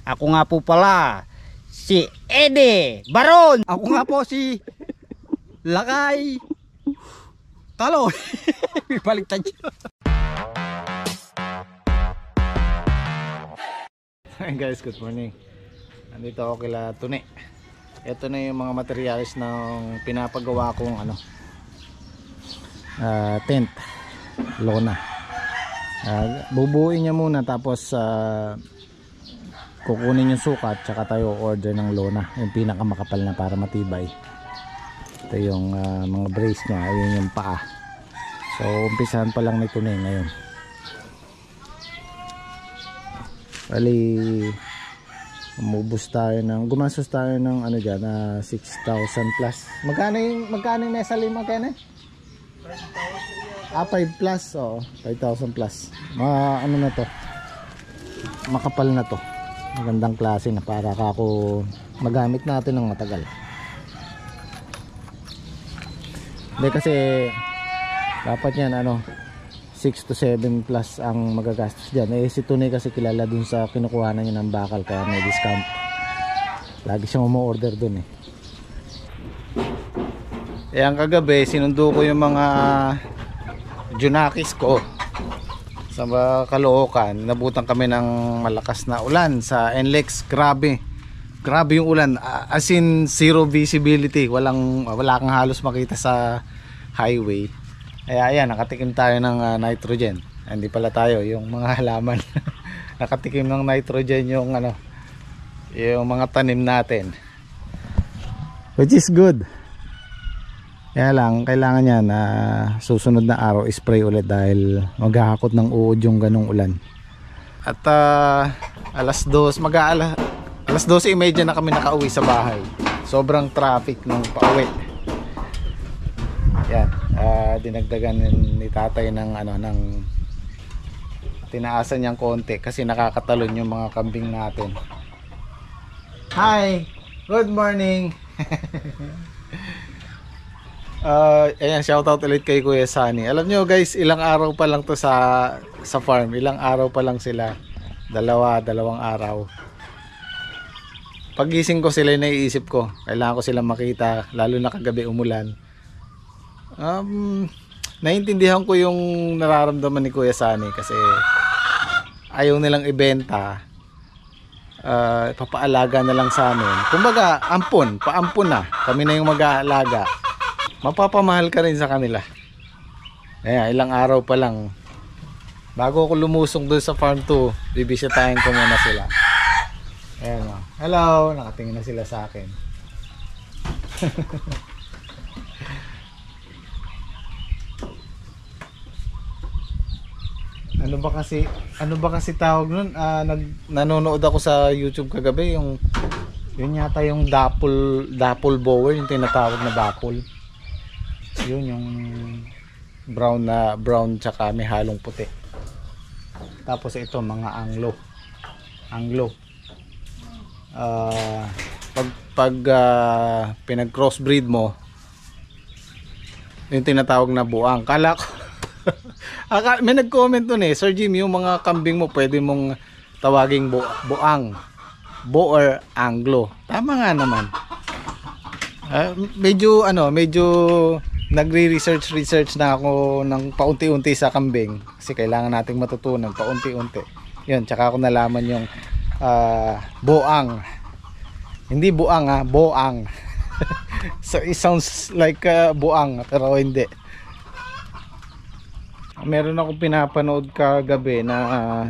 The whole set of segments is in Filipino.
Ako nga po pala si Eddie Baron. Ako nga po si Lakay Talon. Baliktad siya. Hi guys, good morning. Nandito ako kila Tune. Ito na yung mga materials ng pinapagawa kong tent, lona. Bubuuin niya muna, tapos kukunin yung sukat, tsaka tayo order ng lona, yung pinakamakapal na para matibay. Ito yung mga brace niya, ayun yung paa. So umpisahan pa lang nito na ngayon. Bali gumastos tayo ng dyan, 6,000 plus. Magkano yung mesa lima, magkano? 5 plus, 5,000 plus. Na to, makapal na to, magandang klase na para ako magamit natin ng matagal. Hindi kasi dapat yan 6 to 7 plus ang magagastos dyan. Si Tune kasi kilala dun sa kinukuhanan niya ng bakal, kaya may discount. Lagi siyang umu-order dun ang kagabi sinundo ko yung mga junakis ko sa Caloocan. Nabutan kami ng malakas na ulan sa NLEX. Grabe yung ulan, as in zero visibility, wala kang halos makita sa highway. Kaya ayan, nakatikim tayo ng nitrogen. Hindi pala tayo, yung mga halaman. Nakatikim ng nitrogen yung mga tanim natin, which is good. Kaya lang kailangan yan na susunod na araw spray ulit dahil maghahakot ng uod yung ganong ulan. At alas 12:30 na kami nakauwi sa bahay. Sobrang traffic nung pauwi. Yan, dinagdagan ni tatay ng tinaasan niyang konti kasi nakakatalon yung mga kambing natin. Hi, good morning. Ayan, shoutout ulit kay Kuya Sunny. Alam nyo guys, ilang araw pa lang to sa farm. Ilang araw pa lang sila. Dalawang araw. Pagising ko sila, naiisip ko kailangan ko silang makita, lalo na kagabi umulan. Naiintindihan ko yung nararamdaman ni Kuya Sunny kasi ayaw nilang ibenta, papaalaga na lang sa amin. Kumbaga paampon na kami na yung mag-aalaga. Mapapamahal ka rin sa kanila. Ilang araw pa lang bago ako lumusong doon sa farm 2, bibisitahin ko muna sila. Ayan, hello, nakatingin na sila sa akin. Ano ba kasi tawag nun? Nanonood ako sa YouTube kagabi, yun yata yung dapple bower, yung tinatawag na dapple. Yun yung brown tsaka may halong puti. Tapos ito mga anglo. Pag pinag crossbreed mo, yung tinatawag na buang. Kala ko may nag-comment dun Sir Jim, yung mga kambing mo pwede mong tawaging buang, boer anglo. Tama nga naman. Medyo nagre-research na ako ng paunti-unti sa kambing kasi kailangan nating matutunan paunti-unti. Yun, tsaka ako nalaman yung boang. Hindi buang boang. So it sounds like buang pero hindi. Meron akong pinapanood kagabi na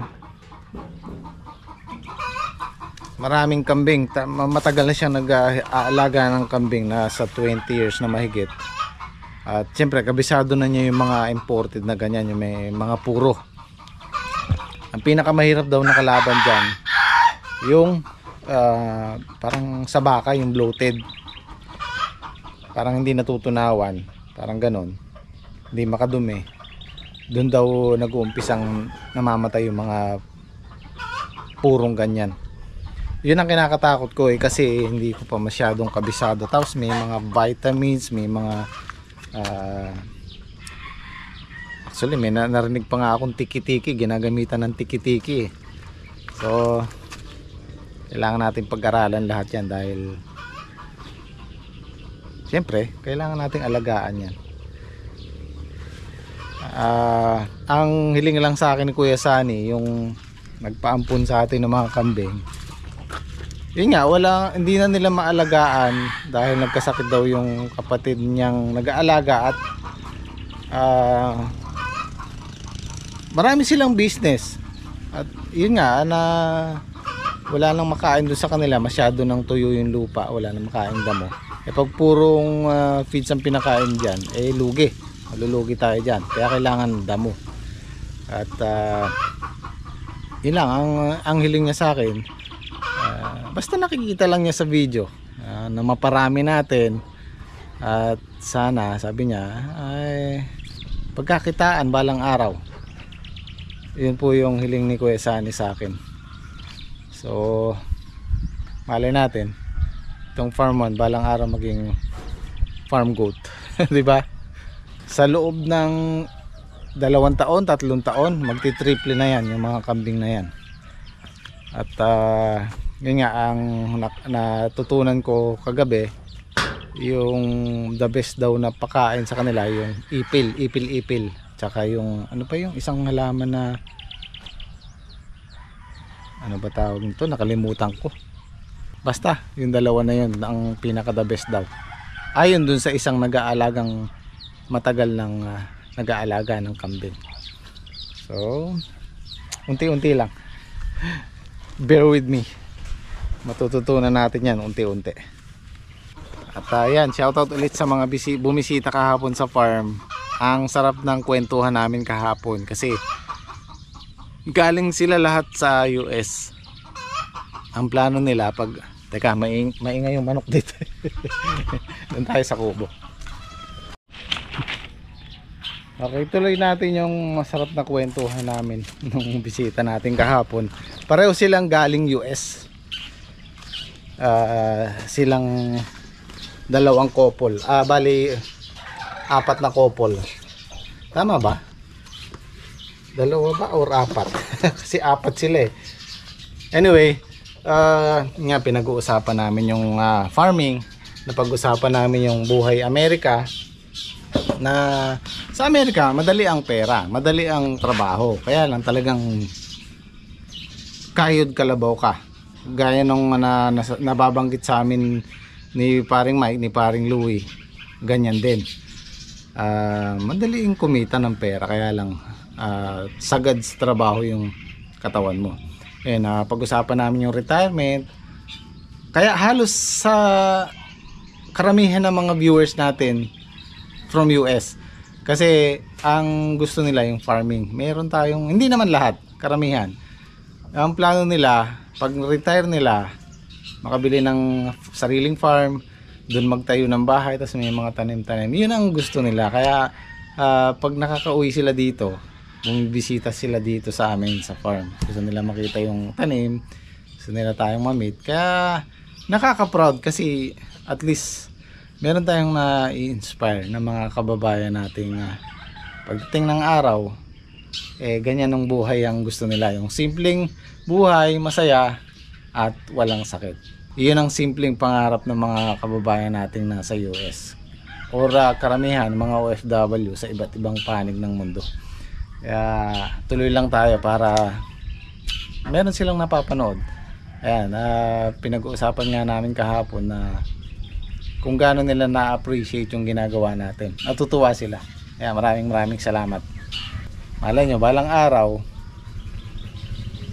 maraming kambing. Matagal na siya nag-aalaga ng kambing, na sa 20 years na mahigit. At siyempre kabisado na niya yung mga imported na ganyan, yung may mga puro. Ang pinakamahirap daw na kalaban dyan yung parang sa baka, yung bloated, parang hindi natutunawan, parang ganon, hindi makadumi. Doon daw nag-uumpisang namamatay yung mga purong ganyan. Yun ang kinakatakot ko kasi hindi ko pa masyadong kabisado. Tapos may mga vitamins, may mga actually may narinig pa nga akong tiki-tiki, ginagamitan ng tiki-tiki. So Kailangan natin pag-aralan lahat yan dahil siyempre kailangan nating alagaan yan. Ang hiling lang sa akin ni Kuya Sunny, yung nagpaampun sa atin ng mga kambing, yun nga, hindi na nila maalagaan dahil nagkasakit daw yung kapatid niyang nag-aalaga at marami silang business at yun nga na wala nang makain doon sa kanila, masyado nang tuyo yung lupa, wala nang makain damo. Pag purong feeds ang pinakain dyan, lugi, malulugi tayo dyan, kaya kailangan damo. At yun lang ang hiling niya sa akin, basta nakikita lang niya sa video na maparami natin at sana, sabi niya, ay pagkakitaan balang araw. Yun po yung hiling ni Kuya Sunny sa akin. So malay natin itong farm one balang araw maging farm goat. Di ba? Sa loob ng 2 taon, 3 taon magti-triple na yan yung mga kambing na yan. At yun nga ang natutunan ko kagabi, yung the best daw na pakain sa kanila yung ipil, tsaka yung ano pa yung isang halaman na ano ba tawag nito, nakalimutan ko. Basta yung dalawa na yun ang pinaka the best daw, ayon dun sa isang nag-aalagang matagal ng nag-aalaga ng kambing. So unti-unti lang, bear with me, matututunan natin yan unti-unti. At yan, shoutout ulit sa mga bumisita kahapon sa farm. Ang sarap ng kwentuhan namin kahapon kasi galing sila lahat sa US. Ang plano nila teka, maingay yung manok dito. Doon tayo sa kubo. Okay, tuloy natin yung masarap na kwentuhan namin nung bisita natin kahapon. Pareho silang galing US. Silang dalawang couple. Bali 4 na couple. Tama ba? 2 ba or 4? Kasi 4 sila eh. Anyway, nga pinag-uusapan namin yung farming, napag-usapan namin yung buhay Amerika. Na sa Amerika madali ang pera, madali ang trabaho, kaya lang talagang kayod kalabaw ka, gaya nung nababanggit sa amin ni paring Mike, ni paring Louie, ganyan din. Madali ang kumita ng pera, kaya lang sagad sa trabaho yung katawan mo. Pag-usapan namin yung retirement, kaya halos sa karamihan ng mga viewers natin from US, kasi ang gusto nila yung farming. Meron tayong, hindi naman lahat, karamihan, ang plano nila pag retire nila makabili ng sariling farm, doon magtayo ng bahay, tapos may mga tanim-tanim. Yun ang gusto nila. Kaya pag nakakauwi sila dito, bumibisita sila dito sa amin sa farm, gusto nila makita yung tanim, gusto nila tayong ma-meet. Kaya nakaka-proud kasi at least meron tayong na-inspire na mga kababayan nating pagdating ng araw, ganyan ng buhay ang gusto nila, yung simpleng buhay, masaya at walang sakit. Iyon ang simpleng pangarap ng mga kababayan nating nasa US or karamihan mga OFW sa iba't ibang panig ng mundo. Kaya tuloy lang tayo para meron silang napapanood. Ayan, pinag-uusapan nga namin kahapon na kung gaano nila na-appreciate yung ginagawa natin. Natutuwa sila. Kaya maraming salamat. Malay nyo, balang araw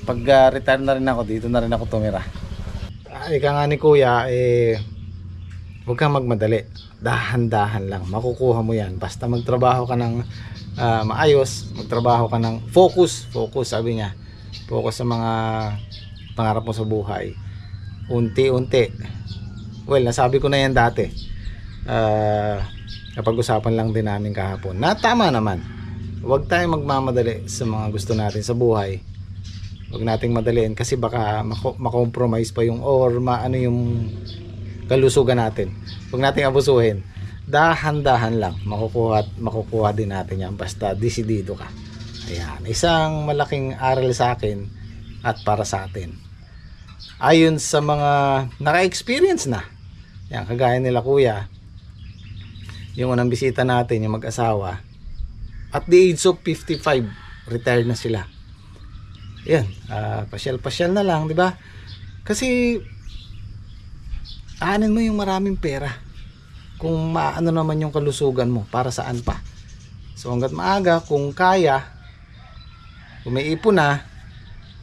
pag retire na rin ako, dito na rin ako tumira. Ika nga ni Kuya, huwag kang magmadali, dahan-dahan lang, makukuha mo yan. Basta magtrabaho ka ng maayos, magtrabaho ka ng focus, sabi niya, focus sa mga pangarap mo sa buhay, unti-unti. Well, nasabi ko na yan dati, napag-usapan lang din namin kahapon na tama naman, huwag tayong magmamadali sa mga gusto natin sa buhay. Huwag nating madaliin kasi baka makompromise pa yung or maano yung kalusugan natin. Huwag nating abusuhin. Dahan-dahan lang, makukuha din natin yan basta desidido ka. Ayan, isang malaking aral sa akin at para sa atin. ayon sa mga naka-experience na, yan, kagaya nila kuya, yung unang bisita natin, yung mag-asawa, at the age of 55, retired na sila. Yan, pasyal-pasyal na lang, di ba? Kasi aanin mo yung maraming pera kung maano naman yung kalusugan mo, para saan pa. So hanggat maaga, kung kaya, kung may ipon na,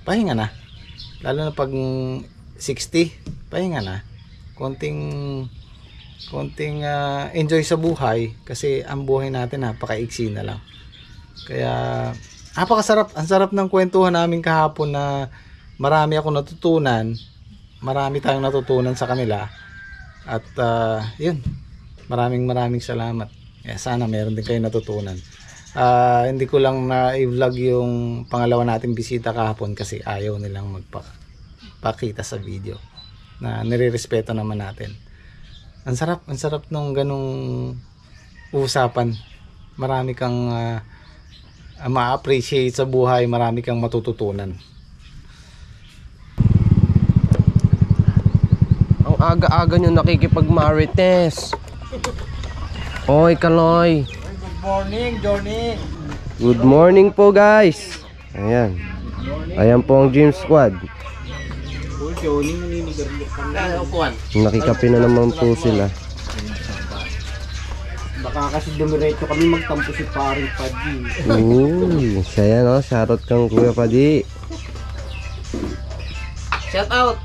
pahinga na. Lalo na pag 60, pahinga na. Konting enjoy sa buhay, kasi ang buhay natin napakaiksi na lang. Kaya napakasarap, ang sarap ng kwentuhan namin kahapon na marami ako natutunan, marami tayong natutunan sa kanila. At yun, maraming salamat. Sana meron din kayo natutunan. Hindi ko lang na i-vlog yung pangalawa nating bisita kahapon kasi ayaw nilang magpakita sa video, na nirerespeto naman natin. Ang sarap nung ganung usapan. Marami kang ma-appreciate sa buhay, marami kang matututunan. Ang aga-aga nyo nakikipag-marites. Oy, Kaloy. Good morning, Johnny. Good morning po, guys. Ayan. Ayan po ang gym squad. Johnny, naninigarlo ka na. Nakikape na naman po sila. Baka kasi dumiretso kami magtampo si paring Padi. Uy, siya no, shoutout kang Kuya Padi. Shout out!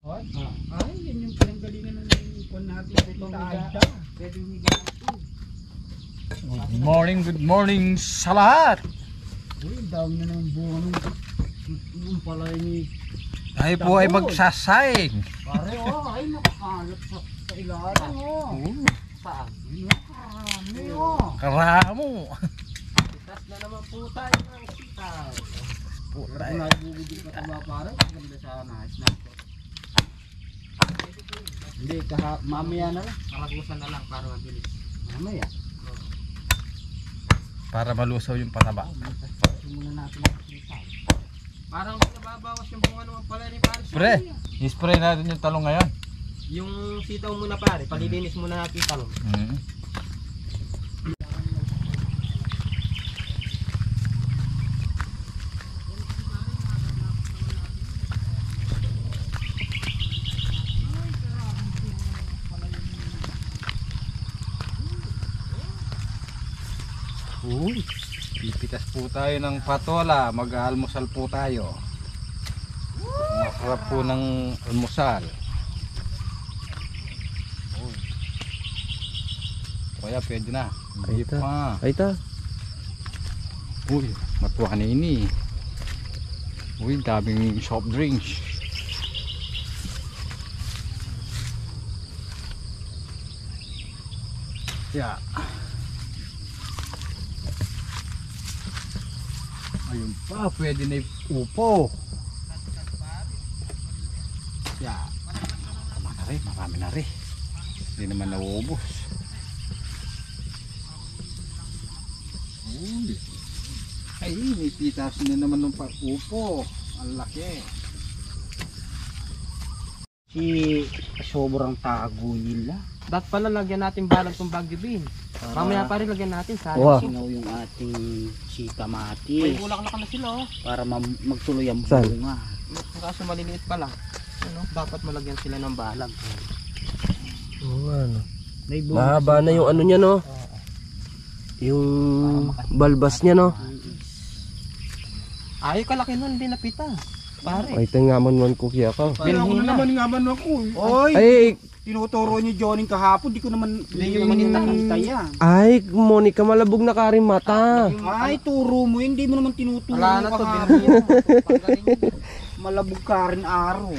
Ay, yan yung pinanggalingan ng ipon natin. Good morning sa lahat. Uy, dami na ng buwan ng palay ni. Tayo po ay magsasaing. Pare, ay nakakalat sa ilalim, Saan? Marami, Karamo. Itas na naman po tayo ng sitaw. Puta, nagugugil ka ba, pare? Maganda sana. Hindi, mamaya na lang. Karagusan na lang para mabilis. Mamaya. Para malusaw yung pataba. Muna natin ang sitaw. Parang nababawas yung bunga naman pala ni Paris. Pre, i-spray natin yung talong ngayon. Yung sitaw muna pare, palilinis muna natin yung talong. Uy, pipitas po tayo ng patola, mag-almusal po tayo. Masarap po ng almusal. Uy. Kaya pwede na. Hindi Ay, pa. Ay ta. Uy, matuwa na ini. Uy, daming soft drinks. Yeah. Ayun pa, pwede na upo. Yeah. Marami na rin. Hindi naman nauubos. Uy. Ay, may pitas na naman ng upo. Ang laki. Si sobrang tago nila. Dapat pala lagyan natin balag tong Baguio bean. Mamaya pa rin lagyan natin sa Wow. sinaw yung ating sikamatis. May bulaklak na sila Para magtuloy ang Saan? bunga. Kaso maliliit pa lang. Ano, dapat malagyan sila ng balag. Oo, ano. May Mahaba na yung ano niya, no? Yung balbas niya, no? Ay, kalaki nun, hindi napita. Pare. Ay, tingaman man ko kaya ka. Ako naman ako. Oy, Ay, tinuturo niyo Johnny kahapon, di ko naman nakita yan. ay, Monica, malabog na ka rin mata. Ay, turo mo, hindi mo naman tinuturo Wala na to, kahapon. Panggaling yun. Malabog ka rin araw.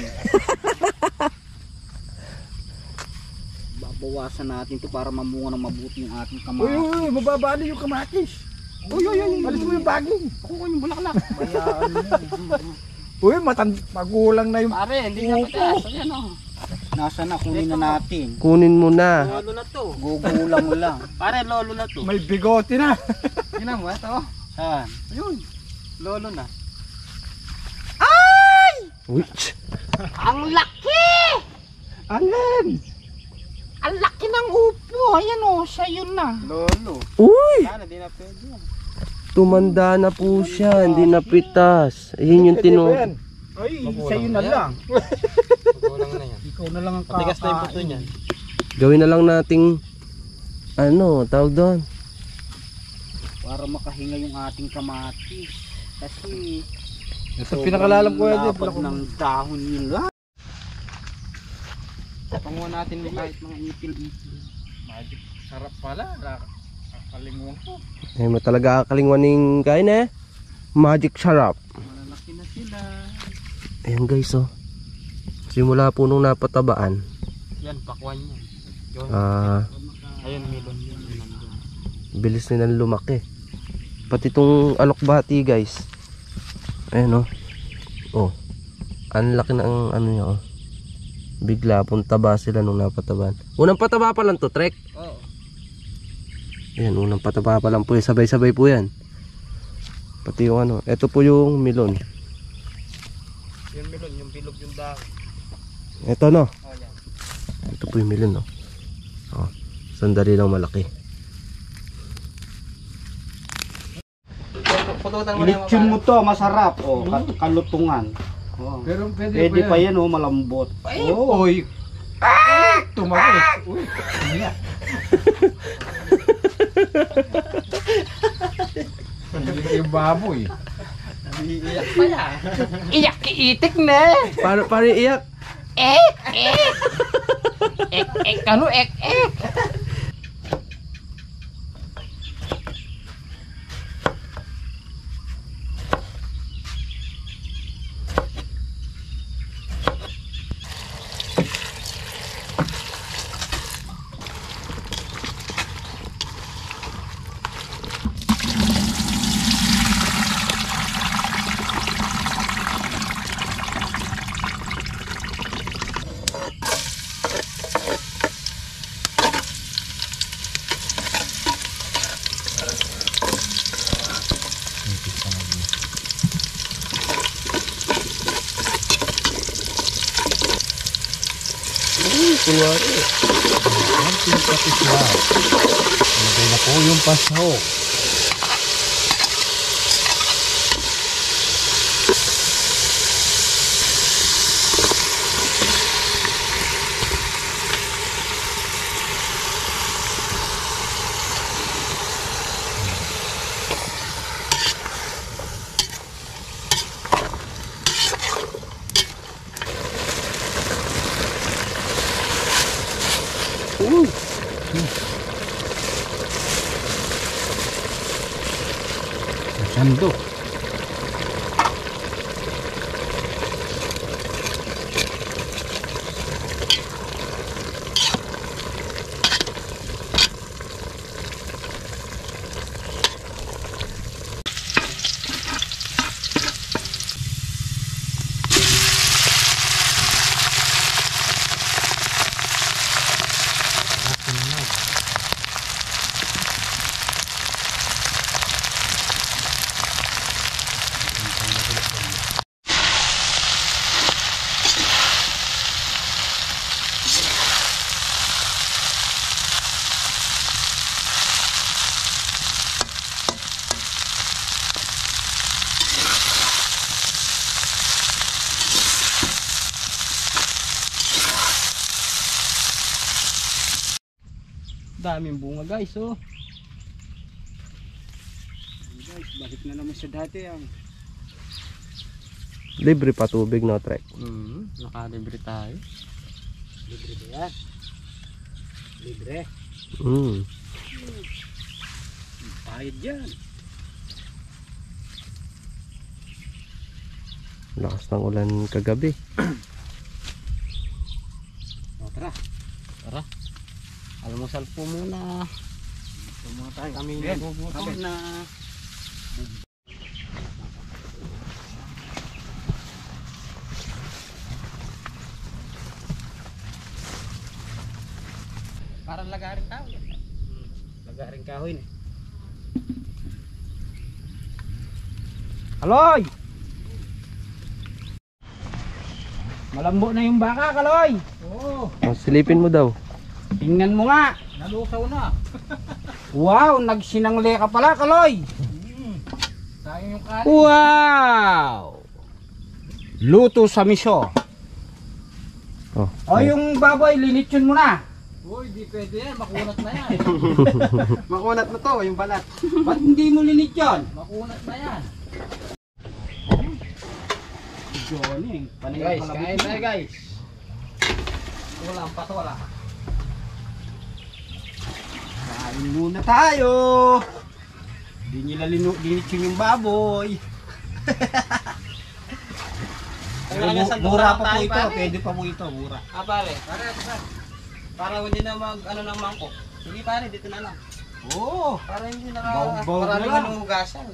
Babawasan natin to para mamunga ng mabuti yung ating kamatis. Uy, mababa na yung kamatis. Uy, alis mo yung baging. Kukuha yung bulaklak. Bayaan mo. Uy, magulang na yung Pare, hindi niya pataas. Ayan o. nasa na, kunin na natin. Kunin mo na. Lolo na to. Gugulang mo lang. Pare, lolo na to. May bigote na. Tingnan mo, ito. Saan? Ayun. Lolo na. Ay! Which? Ang laki! Alin? Ang laki ng upo. Ayan o, siya yun na. Lolo. Uy! Sana, di na pwede yan. Tumanda na po siya, hindi napitas. Ayun yung Ay, siya yun na lang. Magulang na yan. Ikaw na lang ang Matigas na yung buto niyan. Gawin na lang nating tawag doon. Para makahinga yung ating kamatis. Kasi Ito pinakalalam ko yan. lapad ng dahon nila. Panguha natin kahit mga ipil-ipil. Magic sarap pala. Nakakalingon ko. Eh, mo talaga kakalingwan ng kain Magic sarap. Malalaki na sila. Ayan guys, oh. Simula po nung napatabaan. Yan, pakwan yan. Yun. Ayun, milon yun. Bilis nilang lumaki. Pati itong alokbati guys. Ayan, oh. Oh. Ang laki na ang ano niya, oh. Bigla pong taba sila nung napatabaan. Unang pataba pa lang to, Trek. Oo. Ayan, unang pataba pa lang po. Sabay-sabay po yan. Pati yung ano. Ito po yung milon. Yung milon, yung bilog yung dahon. Ito, no. Oh, yan. Ito po yung milon, no. Oh. Sandali lang malaki. Lechon mo to, masarap. Oh, kalutungan. Oh. Pero Pwede pa yan, oh, malambot. Oh. Uy! Tumaki! Uy! Iya! Hindi yung baboy. Iiyak pa yan. Iyak iitik na. Paano iyak? Ek. Ano ek? Kunwari. Ang kapis na. Ilagay na po yung paso. Sando. Daming bunga guys, oh. Guys, balik na naman sa dati ang Libre pa tubig, no, Trek? Nakalibre tayo. libre ba yan? Libre. Bayad yan. Lakas ng ulan kagabi. O, tara. Tara. Almusal po muna. Muna tayo. Kami Yan. nagugutom Kami. na. Para lagarin tao. Lagaring kahoy na. Aloy! Malambo na yung baka, Kaloy. Oo. Oh, silipin mo daw. Tingnan mo nga. Nalusaw na. Wow, nagsinangle ka pala, Kaloy. Tayo yung kanin. Wow! Luto sa miso. Oh. O yung baboy, linitsyon mo na. Uy, di pwede yan. Makunat na yan. Makunat na to, yung balat. Ba't hindi mo linitsyon? Makunat na yan. Johnny, Guys, kain tayo guys. Walang patola. Kain muna tayo. Hindi nila linitsyon yung baboy. Mura pa po ito. Pwede pa po ito. Mura. Ah pare. Para hindi na mag ano ng mangkok. Sige pare, dito na lang. Oo. Para hindi na Bahog-bahog marami na lang. ng hugasan.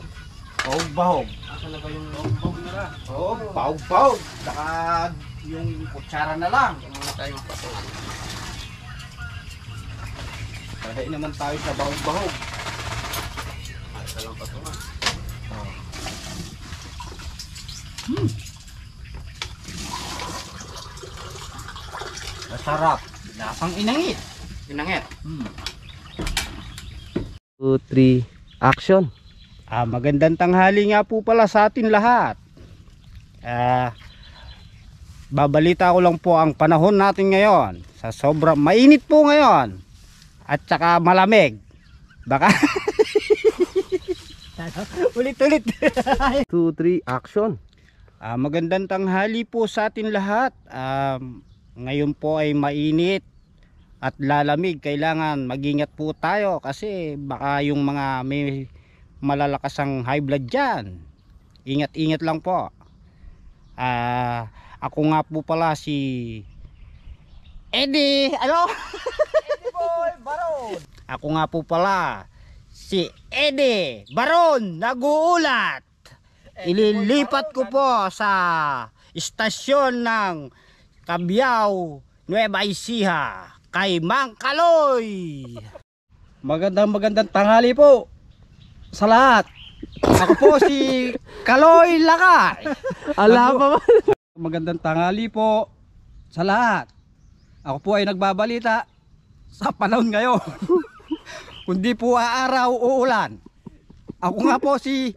Bahog-bahog. Asa na ba yung bahog na lang? Oo, bahog-bahog. Saka yung kutsara na lang. Ano na tayong pato. Kaya naman tayo sa bahog-bahog. Asa lang pato nga. Masarap. Lasang inangit. Inangit. 2, 3, action. Magandang tanghali nga po pala sa atin lahat. Babalita ko lang po ang panahon natin ngayon. Sa sobrang mainit po ngayon. At saka malamig. Baka ulit-ulit. 2, 3, action. Magandang tanghali po sa atin lahat. Ngayon po ay mainit at lalamig. Kailangan mag-ingat po tayo kasi baka yung mga may malalasang high blood dyan. Ingat-ingat lang po. Ako nga po pala si Eddie. Ano? Eddie Boy Baron. Ako nga po pala si Eddie Baron Nag-uulat. Ililipat ko po sa istasyon ng Cabiao, Nueva Ecija kay Mang Kaloy. Magandang tanghali po sa lahat. Ako po si Kaloy Lakay. Ala pa ba? Magandang tanghali po sa lahat. Ako po ay nagbabalita sa panahon ngayon. Kundi po aaraw o ulan. Ako nga po si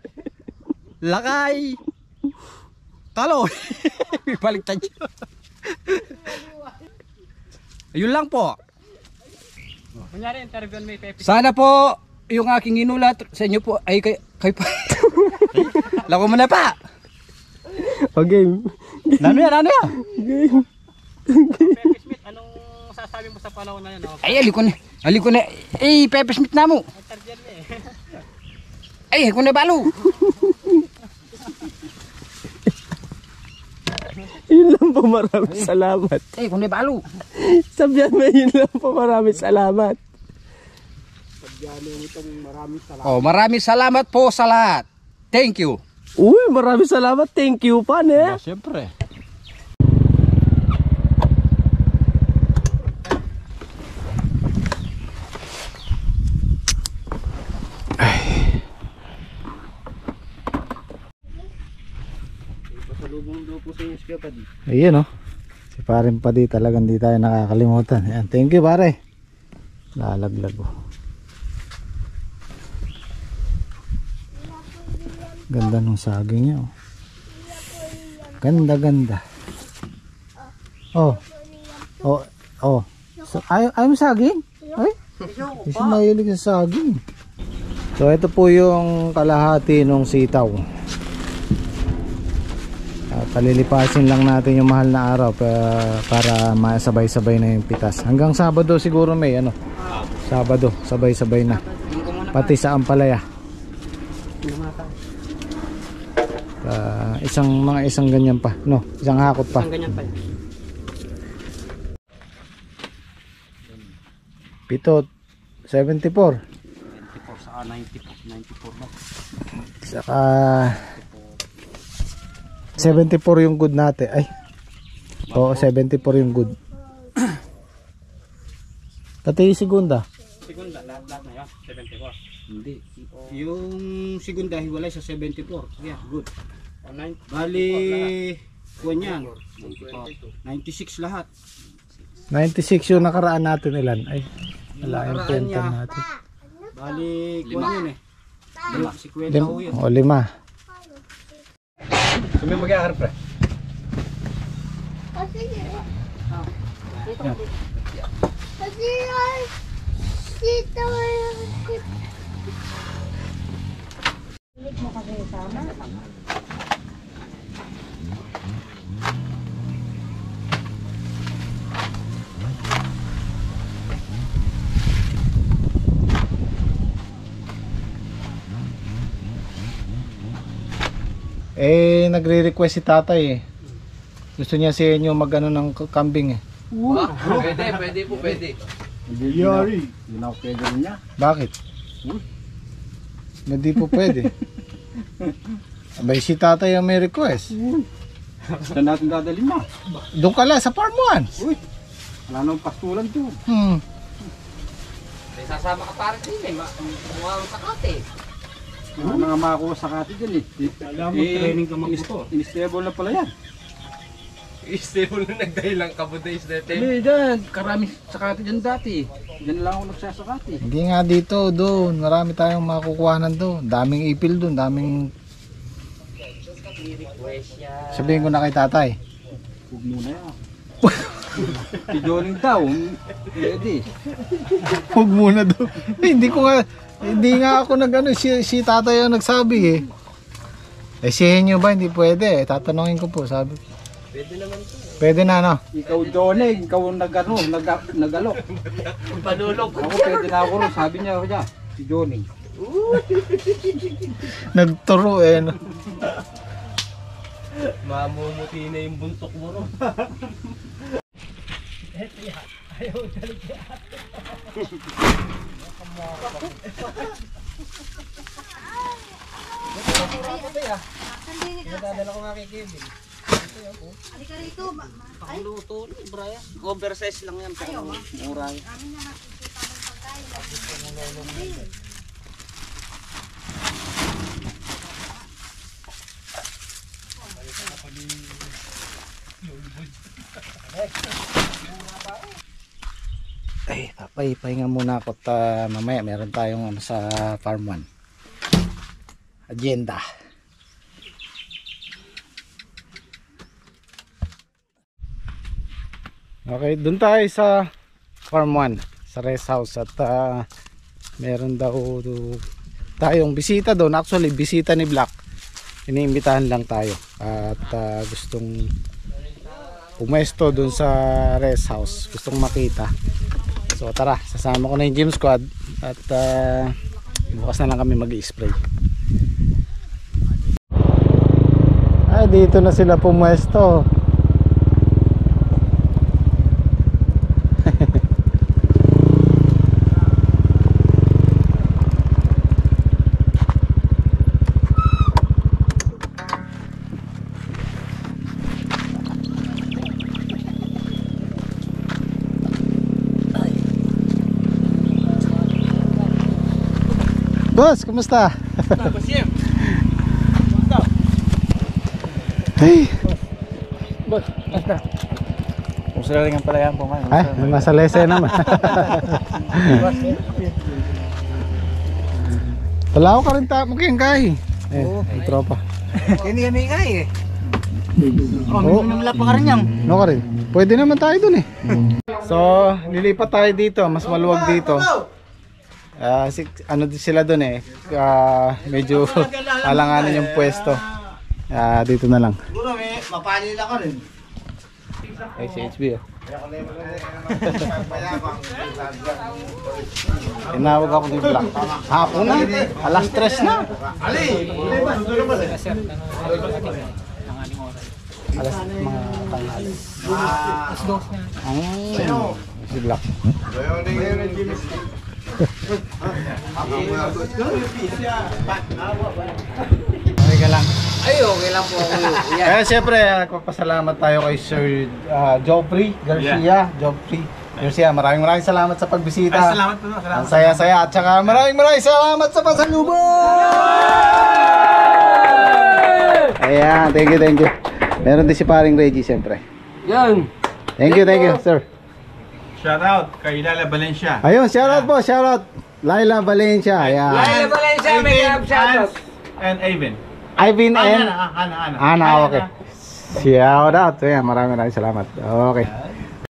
Lakay Kaloy. Baliktad siya. Ayun lang po. Kunyari interview may Pepe. Sana po yung aking inulat sa inyo po ay kay pa. Lako mo na pa. Game. Ano yan? Game. Pepe Smith, anong sasabi mo sa panahon na yun? Ay, alikon na. Pepe Smith na mo. Ay, kung na balo. Yun lang po, maraming salamat. Ay, kung na balo. Sabihan mo, yun lang po, maraming salamat. Maraming salamat po sa lahat. Thank you. Uy, maraming salamat. Thank you pa, ne? Siyempre. Ayun, oh. Si Paring Padi talagang di tayo nakakalimutan. Ayan, thank you pare. Lalaglag, oh. Ganda ng saging niya, oh. Ganda. Oh. So, ayaw mo saging? Ay? Kasi mahilig sa saging. So ito po yung kalahati ng sitaw. Palilipasin lang natin yung mahal na araw para masabay-sabay na yung pitas. Hanggang Sabado siguro may ano. Sabado, sabay-sabay na. Pati sa ampalaya. Isang ganyan pa, no? Isang hakot pa. Isang ganyan pa. Pito 74. 94 sa 94 ba? Saka 74 yung good natin. Ay. Oo, 74 yung good. Pati yung segunda. Segunda, lahat na yun. 74. Hindi. Yung segunda hiwalay sa 74. Yeah, good. O, 94 Bali kuwan yan. 96 lahat. 96 yung nakaraan natin ilan? Ay, wala yung Nakaraan penta niya. natin. Bali, kuwan yun eh. Lima, 50 Lim, ho yun. o 5. Kami mag-aarap pre. Eh, nagre-request si tatay eh. Gusto niya sa inyo mag-ano ng kambing eh. Pwede po, pwede. Yari. Yun ako pwede rin niya. Bakit? Hindi po pwede. Abay, si tatay ang may request. Saan natin dadalhin mo? Doon ka lang sa farm 1. Uy, wala nang pastulan doon. May sasama ka para din eh. Mukha ang sakate. Wala na nga makakuha sa kati dyan eh. Alam mo, training ka mag-motor. In-stable na pala yan. Stable na nagdahilang kabudays natin. Hindi dyan, karami sakati dyan dati. Dyan lang ako nagsasakati. Hindi nga dito, doon. Marami tayong makukuhanan doon. Daming ipil doon, daming... Sabihin ko na kay tatay. Huwag muna yan. Si Joning daw, ready. Huwag muna doon. Hindi nga ako nag-ano, si tatay ang nagsabi eh. Eh sihin nyo ba? Hindi pwede. Tatanungin ko po, sabi. Pwede naman to. Pwede na, no? Ikaw Joning, ikaw ang nagalok. Panulog. Ako pwede na ako rin, sabi niya ako dyan. Si Joning. Nagturo eh. No? Mamumuti na yung buntok mo ron. Luto ni Brian. Oversize lang yan. Pero mura yan. Ay, papay, pahinga muna ako at mamaya meron tayong ano sa farm 1. Agenda. Okay, dun tayo sa farm 1, sa rest house at meron daw tayong bisita doon. Actually, bisita ni Black. Iniimbitahan lang tayo at gustong pumesto doon sa rest house. Gustong makita. So tara, sasama ko na yung gym squad at bukas na lang kami mag-i-spray. Ay, dito na sila pumuesto. Boss, kumusta? Hey. Boss, basta. Gusto na rin ang palayan po man. Ay, nasa lese naman. Talaw ka rin mukha kay. May tropa. Hindi kami nga eh. Oh, Minumla pa ka rin yan. no ka rin. Pwede naman tayo dun eh. So, lilipat tayo dito. Mas maluwag dito. Ano sila dun eh. Medyo alanganin yung pwesto. Dito na lang. Siguro may mapalila ka rin. Ay, si HB oh. Tinawag ako ni Black. Hapon na. Alas 3 na. Alas mga tanghali. Alas 2 na. Si Black. Okay ka lang. Ay, okay lang po ako. Kaya siyempre, nagpapasalamat tayo kay Sir Joffrey Garcia. Joffrey Garcia, maraming salamat sa pagbisita. Salamat po. Ang saya-saya at saka maraming salamat sa pasalubong! Ayan, thank you. Meron din si paring Reggie siyempre. Yan. Thank you, sir. Shout out kay Lala Valencia. Ayun, shoutout po, shoutout. Laila Valencia. Ayan. Laila Valencia, may shoutout. And Ivan. Ivan and Ana. Ana, okay. Shoutout. Ayan, maraming salamat. Okay.